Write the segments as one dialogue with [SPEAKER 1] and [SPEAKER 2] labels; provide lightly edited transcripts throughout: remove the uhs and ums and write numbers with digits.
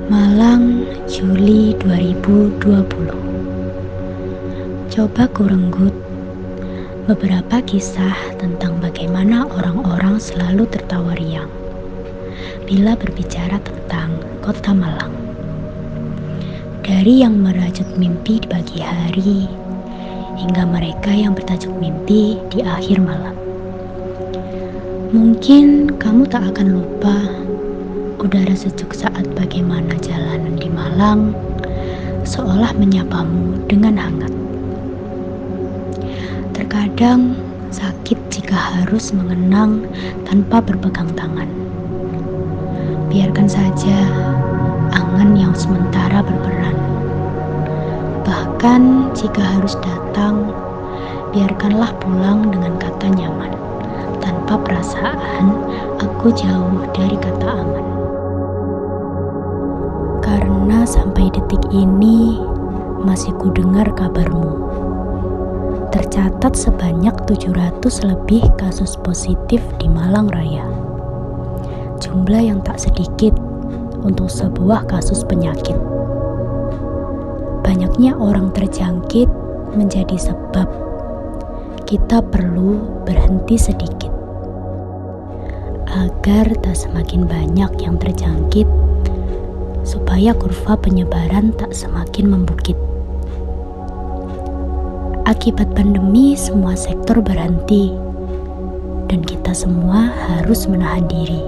[SPEAKER 1] Malang, Juli 2020. Coba kurenggut beberapa kisah tentang bagaimana orang-orang selalu tertawa riang bila berbicara tentang kota Malang. Dari yang merajut mimpi di pagi hari hingga mereka yang bertajuk mimpi di akhir malam. Mungkin kamu tak akan lupa udara sejuk saat bagaimana jalanan di Malang seolah menyapamu dengan hangat. Terkadang sakit jika harus mengenang tanpa berpegang tangan. Biarkan saja angan yang sementara berperan. Bahkan jika harus datang, biarkanlah pulang dengan kata nyaman. Tanpa perasaan, aku jauh dari kata aman. Karena sampai detik ini masih kudengar kabarmu. Tercatat sebanyak 700 lebih kasus positif di Malang Raya. Jumlah yang tak sedikit untuk sebuah kasus penyakit. Banyaknya orang terjangkit menjadi sebab kita perlu berhenti sedikit agar tak semakin banyak yang terjangkit, supaya kurva penyebaran tak semakin membukit. Akibat pandemi, semua sektor berhenti, dan kita semua harus menahan diri.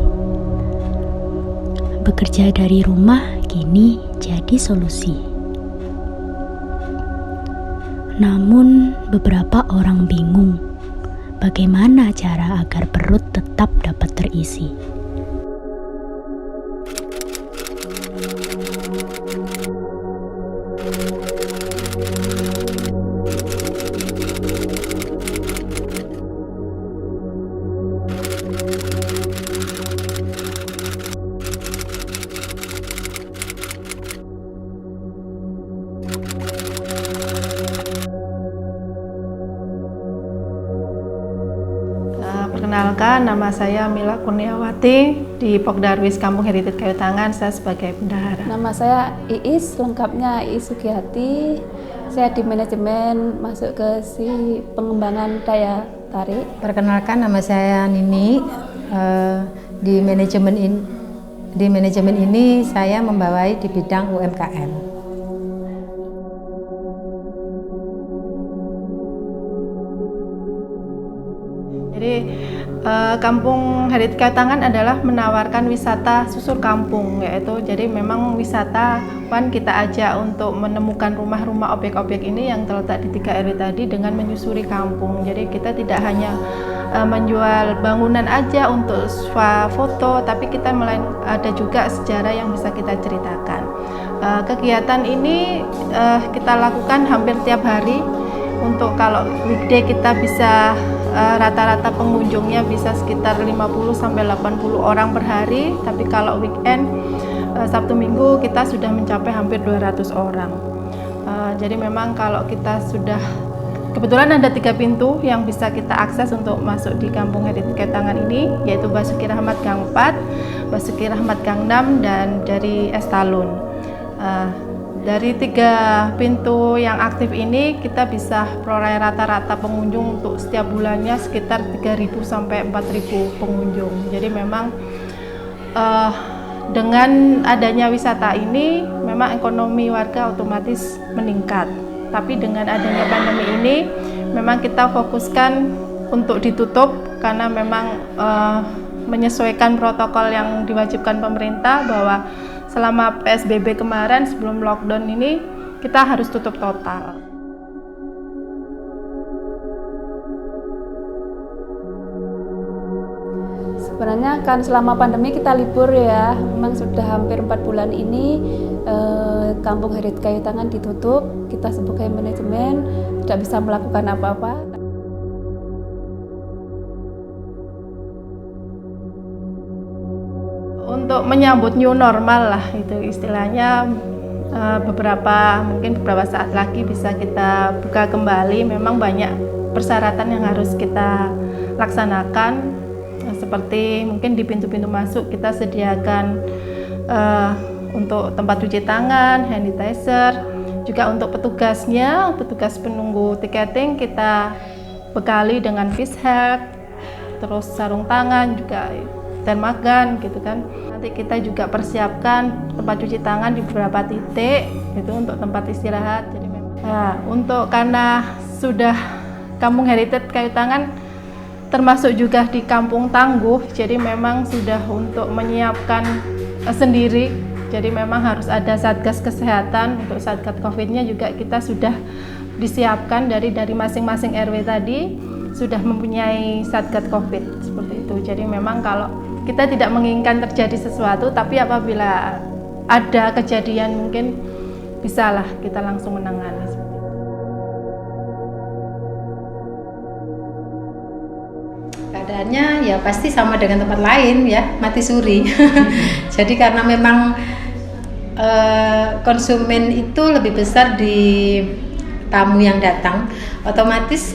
[SPEAKER 1] Bekerja dari rumah kini jadi solusi. Namun, beberapa orang bingung bagaimana cara agar perut tetap dapat terisi.
[SPEAKER 2] Perkenalkan, nama saya Mila Kurniawati, di Pokdarwis Kampung Heritage Kayu Tangan, saya sebagai bendahara.
[SPEAKER 3] Nama saya Iis, lengkapnya Iis Sugiyati. Saya di manajemen, masuk ke pengembangan daya tarik.
[SPEAKER 4] Perkenalkan, nama saya Nini. Di manajemen ini saya membawai di bidang UMKM.
[SPEAKER 2] Jadi Kampung Heritage Kayu Tangan adalah menawarkan wisata susur kampung, yaitu jadi memang wisatawan kita ajak untuk menemukan rumah-rumah objek-objek ini yang terletak di 3 RW tadi dengan menyusuri kampung. Jadi kita tidak hanya menjual bangunan aja untuk foto, tapi kita ada juga sejarah yang bisa kita ceritakan. Kegiatan ini kita lakukan hampir tiap hari. Untuk kalau weekday kita bisa rata-rata pengunjungnya bisa sekitar 50-80 orang per hari, tapi kalau weekend Sabtu Minggu kita sudah mencapai hampir 200 orang. Jadi memang kalau kita sudah kebetulan ada 3 pintu yang bisa kita akses untuk masuk di Kampung Heritage Kayu Tangan ini, yaitu Basuki Rahmat Gang 4, Basuki Rahmat Gang 6, dan dari Estalun. Dari 3 pintu yang aktif ini kita bisa peroleh rata-rata pengunjung untuk setiap bulannya sekitar 3.000 sampai 4.000 pengunjung. Jadi memang dengan adanya wisata ini memang ekonomi warga otomatis meningkat. Tapi dengan adanya pandemi ini memang kita fokuskan untuk ditutup karena memang menyesuaikan protokol yang diwajibkan pemerintah bahwa selama PSBB kemarin sebelum lockdown ini kita harus tutup total.
[SPEAKER 3] Sebenarnya kan selama pandemi kita libur ya, memang sudah hampir 4 bulan ini Kampung Heritage Kayu Tangan ditutup. Kita sebagai manajemen tidak bisa melakukan apa-apa.
[SPEAKER 2] Untuk menyambut new normal lah itu istilahnya, mungkin beberapa saat lagi bisa kita buka kembali. Memang banyak persyaratan yang harus kita laksanakan, seperti mungkin di pintu-pintu masuk kita sediakan untuk tempat cuci tangan, hand sanitizer, juga untuk petugasnya, petugas penunggu tiketing kita bekali dengan face shield, terus sarung tangan juga dermagan gitu kan. Nanti kita juga persiapkan tempat cuci tangan di beberapa titik itu untuk tempat istirahat. Jadi karena sudah Kampung Heritage Kayu Tangan termasuk juga di Kampung Tangguh, jadi memang sudah untuk menyiapkan sendiri. Jadi memang harus ada satgas kesehatan. Untuk satgas COVID-nya juga kita sudah disiapkan dari masing-masing RW tadi sudah mempunyai satgas COVID seperti itu. Jadi memang kalau kita tidak menginginkan terjadi sesuatu, tapi apabila ada kejadian mungkin bisalah kita langsung menangani.
[SPEAKER 4] Keadaannya ya pasti sama dengan tempat lain ya, mati suri. Jadi karena memang konsumen itu lebih besar di tamu yang datang, otomatis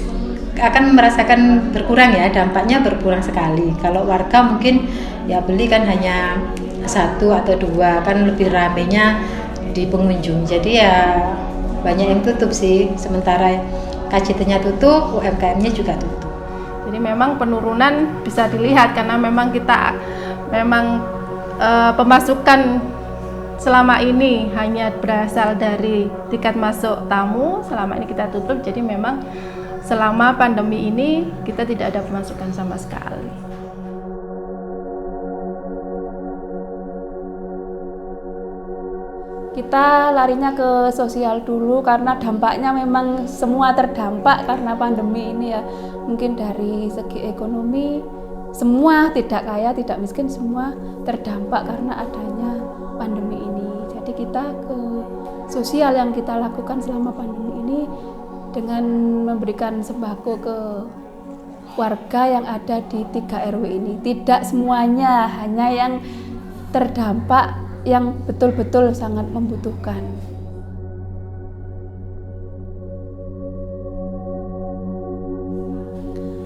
[SPEAKER 4] akan merasakan berkurang ya, dampaknya berkurang sekali. Kalau warga mungkin ya beli kan hanya 1 atau 2, kan lebih ramenya di pengunjung. Jadi ya banyak yang tutup sih, sementara KJT-nya tutup, UMKM-nya juga tutup.
[SPEAKER 2] Jadi memang penurunan bisa dilihat karena memang kita pemasukan selama ini hanya berasal dari tiket masuk tamu. Selama ini kita tutup, jadi memang selama pandemi ini kita tidak ada pemasukan sama sekali.
[SPEAKER 3] Kita larinya ke sosial dulu karena dampaknya memang semua terdampak karena pandemi ini ya. Mungkin dari segi ekonomi semua, tidak kaya, tidak miskin, semua terdampak karena adanya pandemi ini. Jadi kita ke sosial yang kita lakukan selama pandemi ini dengan memberikan sembako ke warga yang ada di 3 RW ini. Tidak semuanya, hanya yang terdampak yang betul-betul sangat membutuhkan.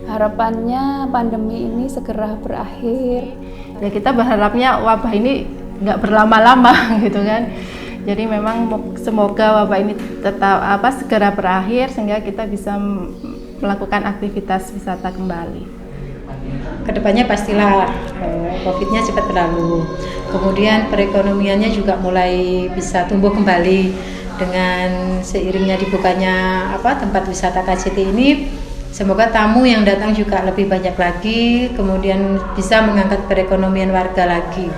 [SPEAKER 3] Harapannya pandemi ini segera berakhir.
[SPEAKER 2] Ya kita berharapnya wabah ini nggak berlama-lama gitu kan. Jadi memang semoga wabah ini tetap segera berakhir sehingga kita bisa melakukan aktivitas wisata kembali.
[SPEAKER 4] Kedepannya pastilah COVID-nya cepat berlalu. Kemudian perekonomiannya juga mulai bisa tumbuh kembali dengan seiringnya dibukanya tempat wisata KJT ini. Semoga tamu yang datang juga lebih banyak lagi, kemudian bisa mengangkat perekonomian warga lagi.